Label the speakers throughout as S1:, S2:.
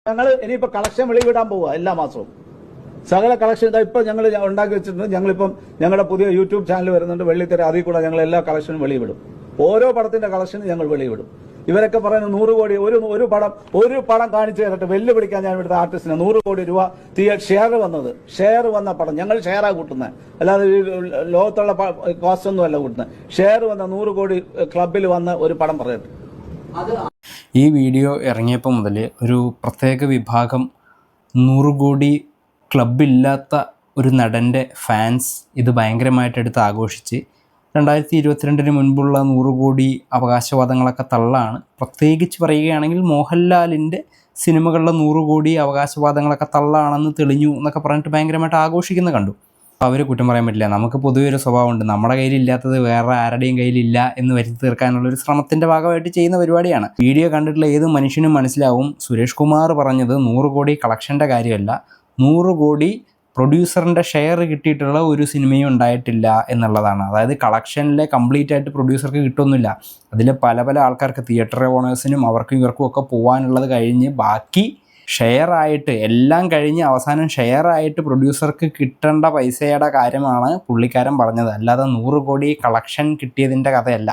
S1: ഞങ്ങൾ ഇനിയിപ്പോൾ കളക്ഷൻ വെളിവിടാൻ പോവുക എല്ലാ മാസവും സകല കളക്ഷൻ ഇതാ ഇപ്പം ഞങ്ങൾ ഉണ്ടാക്കി വെച്ചിട്ടുണ്ട്. ഞങ്ങളിപ്പം ഞങ്ങളുടെ പുതിയ യൂട്യൂബ് ചാനൽ വരുന്നുണ്ട് വെള്ളിത്തിര, അതിൽ കൂടെ ഞങ്ങൾ എല്ലാ കളക്ഷനും വെളിവിടും. ഓരോ പടത്തിന്റെ കളക്ഷനും ഞങ്ങൾ വെളിവിടും. ഇവരൊക്കെ പറയുന്നത് 100 കോടി ഒരു പടം കാണിച്ചു തരട്ടെ, വെല്ലുവിളിക്കാൻ ഞാൻ ഇവിടുത്തെ ആർട്ടിസ്റ്റിന് 100 കോടി രൂപ ഷെയർ വന്ന പടം ഞങ്ങൾ ഷെയറാ കൂട്ടുന്നത്, അല്ലാതെ ലോകത്തുള്ള കോസ്റ്റ് ഒന്നും അല്ല കൂട്ടുന്നത്. ഷെയർ വന്ന 100 കോടി ക്ലബിൽ വന്ന ഒരു പടം പറയട്ടെ.
S2: ഈ വീഡിയോ ഇറങ്ങിയപ്പോൾ മുതൽ ഒരു പ്രത്യേക വിഭാഗം 100 കോടി ക്ലബില്ലാത്ത ഒരു നടൻ്റെ ഫാൻസ് ഇത് ഭയങ്കരമായിട്ട് എടുത്ത് ആഘോഷിച്ച് 2022 മുൻപുള്ള 100 കോടി അവകാശവാദങ്ങളൊക്കെ തള്ളാണ്. പ്രത്യേകിച്ച് പറയുകയാണെങ്കിൽ മോഹൻലാലിൻ്റെ സിനിമകളിലെ 100 കോടി അവകാശവാദങ്ങളൊക്കെ തള്ളാണെന്ന് തെളിഞ്ഞു എന്നൊക്കെ പറഞ്ഞിട്ട് ഭയങ്കരമായിട്ട് ആഘോഷിക്കുന്ന കണ്ടു. അവർ കുറ്റം പറയാൻ പറ്റില്ല. നമുക്ക് പൊതുവെ ഒരു സ്വഭാവമുണ്ട്, നമ്മുടെ കയ്യിലില്ലാത്തത് വേറെ ആരുടെയും കയ്യിലില്ല എന്ന് വരുത്തി തീർക്കാനുള്ളൊരു ശ്രമത്തിൻ്റെ ഭാഗമായിട്ട് ചെയ്യുന്ന പരിപാടിയാണ്. വീഡിയോ കണ്ടിട്ടുള്ള ഏത് മനുഷ്യനും മനസ്സിലാവും സുരേഷ് കുമാർ പറഞ്ഞത് 100 കോടി കളക്ഷൻ്റെ കാര്യമല്ല, 100 കോടി പ്രൊഡ്യൂസറിൻ്റെ ഷെയർ കിട്ടിയിട്ടുള്ള ഒരു സിനിമയും ഉണ്ടായിട്ടില്ല എന്നുള്ളതാണ്. അതായത് കളക്ഷനിലെ കംപ്ലീറ്റ് ആയിട്ട് പ്രൊഡ്യൂസർക്ക് കിട്ടുന്നില്ല. അതിൽ പല ആൾക്കാർക്ക് തിയേറ്റർ ഓണേഴ്സിനും അവർക്കും ഇവർക്കും ഒക്കെ പോകാനുള്ളത് കഴിഞ്ഞ് ബാക്കി ഷെയറായിട്ട് എല്ലാം കഴിഞ്ഞ് അവസാനം ഷെയറായിട്ട് പ്രൊഡ്യൂസർക്ക് കിട്ടേണ്ട പൈസയുടെ കാര്യമാണ് പുള്ളിക്കാരൻ പറഞ്ഞത്. അല്ലാതെ 100 കോടി കളക്ഷൻ കിട്ടിയതിൻ്റെ കഥയല്ല.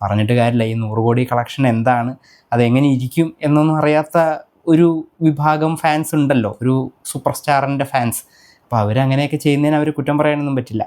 S2: പറഞ്ഞിട്ട് കാര്യമില്ല. ഈ 100 കോടി കളക്ഷൻ എന്താണ്, അതെങ്ങനെ ഇരിക്കും എന്നൊന്നും അറിയാത്ത ഒരു വിഭാഗം ഫാൻസ് ഉണ്ടല്ലോ, ഒരു സൂപ്പർ സ്റ്റാറിൻ്റെ ഫാൻസ്. അപ്പോൾ അവരങ്ങനെയൊക്കെ ചെയ്യുന്നതിന് അവർ കുറ്റം പറയാനൊന്നും പറ്റില്ല.